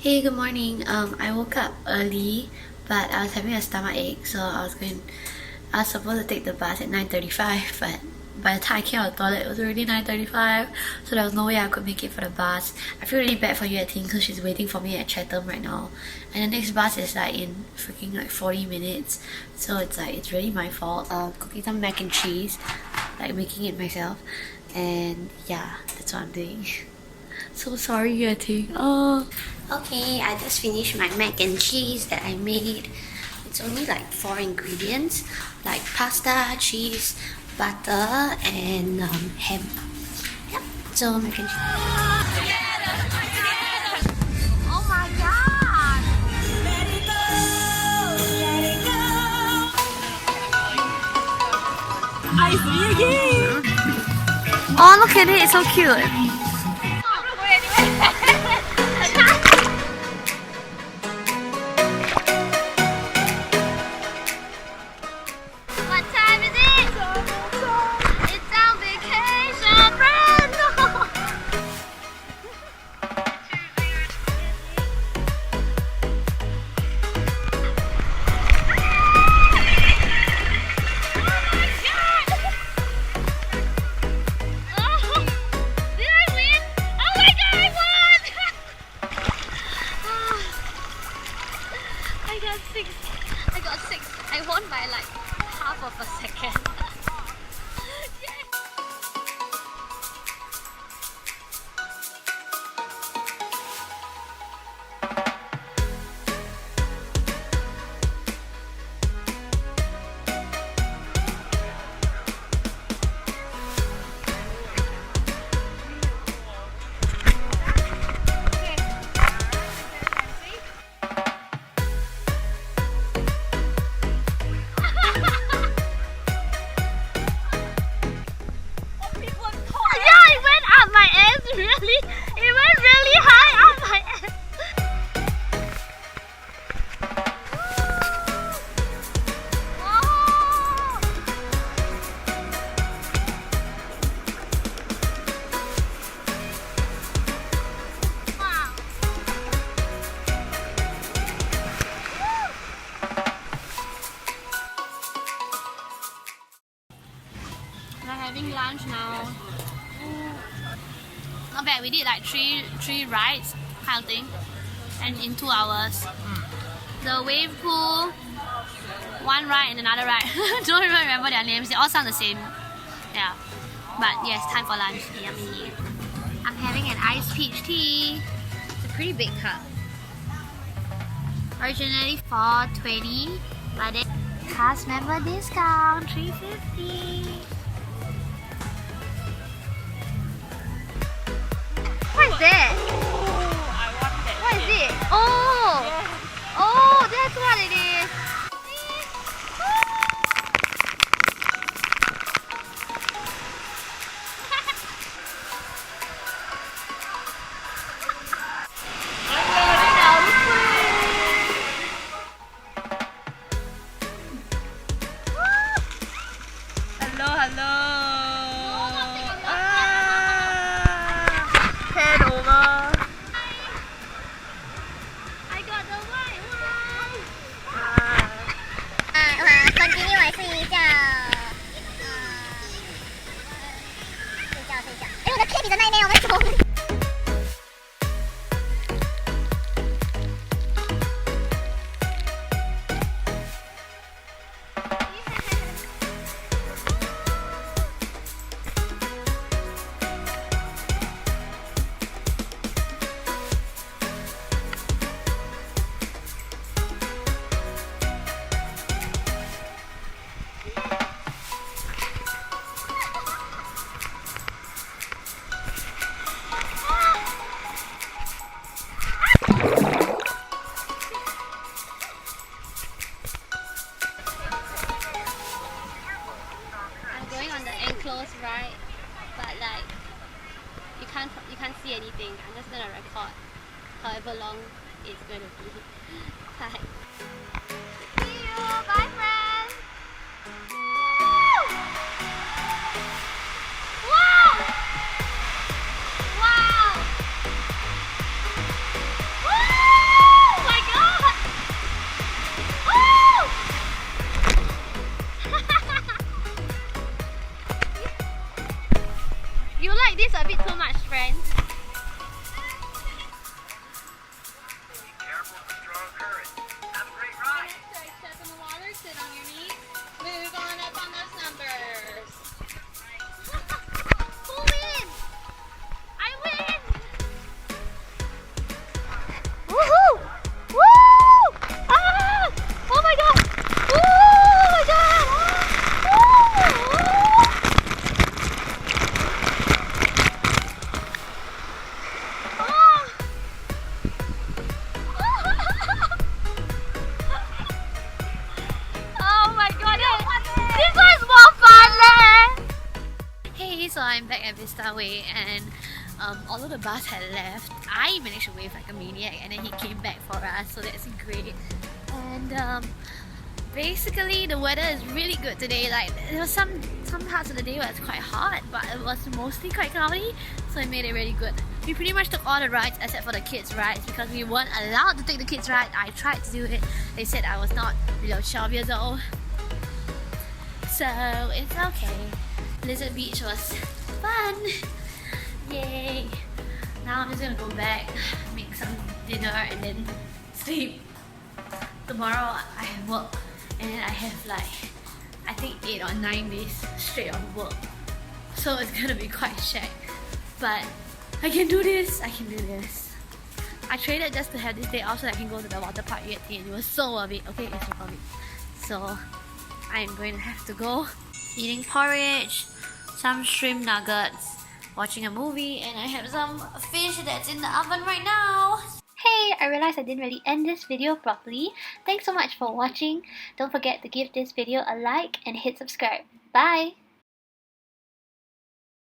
Hey, good morning. I woke up early, but I was having a stomach ache, so I was supposed to take the bus at 9:35, but by the time I came out of the toilet, it was already 9:35, so there was no way I could make it for the bus. I feel really bad for Yue Ting because she's waiting for me at Chatham right now, and the next bus is like in freaking like 40 minutes, so it's really my fault. Cooking some mac and cheese, like making it myself, and yeah, that's what I'm doing. So sorry, Yue Ting. Oh. Okay, I just finished my mac and cheese that I made. It's only like 4 ingredients, like pasta, cheese, butter, and ham. Yep, so mac and cheese. Oh my god! I see again! Oh, look at it, it's so cute. What time is it? It's our vacation, friend! Did I win? Oh my god, I won! I got six. I won by like half of a second. Yay! Yeah, it went up my ass really. It went really high up my ass. Whoa. Wow. We're having lunch now. Not bad. We did like three rides kind of thing, and in 2 hours. The wave pool, one ride and another ride. Don't even remember their names. They all sound the same. Yeah. But yes, time for lunch. Yummy. I'm having an iced peach tea. It's a pretty big cup. Originally $4.20, but then cast member discount $3.50. What is that? What is it? Oh! Oh, that's what it is! Hello, hello. Head over. I got the white one! continue 来睡一觉，睡觉。哎，我的 K 比的奶奶，我们走。I'm going on the enclosed ride, but like you can't see anything. I'm just gonna record however long it's gonna be. Bye. See you. Bye, friends. Wow! Wow! Woo! I'm back at Vista Way, and although the bus had left, I managed to wave like a maniac, and then he came back for us, so that's great. And basically the weather is really good today. Like there was some parts of the day where it's quite hot, but it was mostly quite cloudy, so it made it really good. We pretty much took all the rides except for the kids' rides because we weren't allowed to take the kids' ride. I tried to do it. They said I was not below 12 years old. So it's okay. Blizzard Beach was fun. Yay. Now I'm just gonna go back, make some dinner and then sleep. Tomorrow I have work and then I have like I think 8 or 9 days straight of work. So it's gonna be quite shag. But I can do this, I can do this. I traded just to have this day off so that I can go to the water park Yue Ting, and it was so worth it. Okay, it's worth it. So I'm going to have to go. Eating porridge, some shrimp nuggets, watching a movie, and I have some fish that's in the oven right now. Hey, I realized I didn't really end this video properly. Thanks so much for watching. Don't forget to give this video a like and hit subscribe. Bye!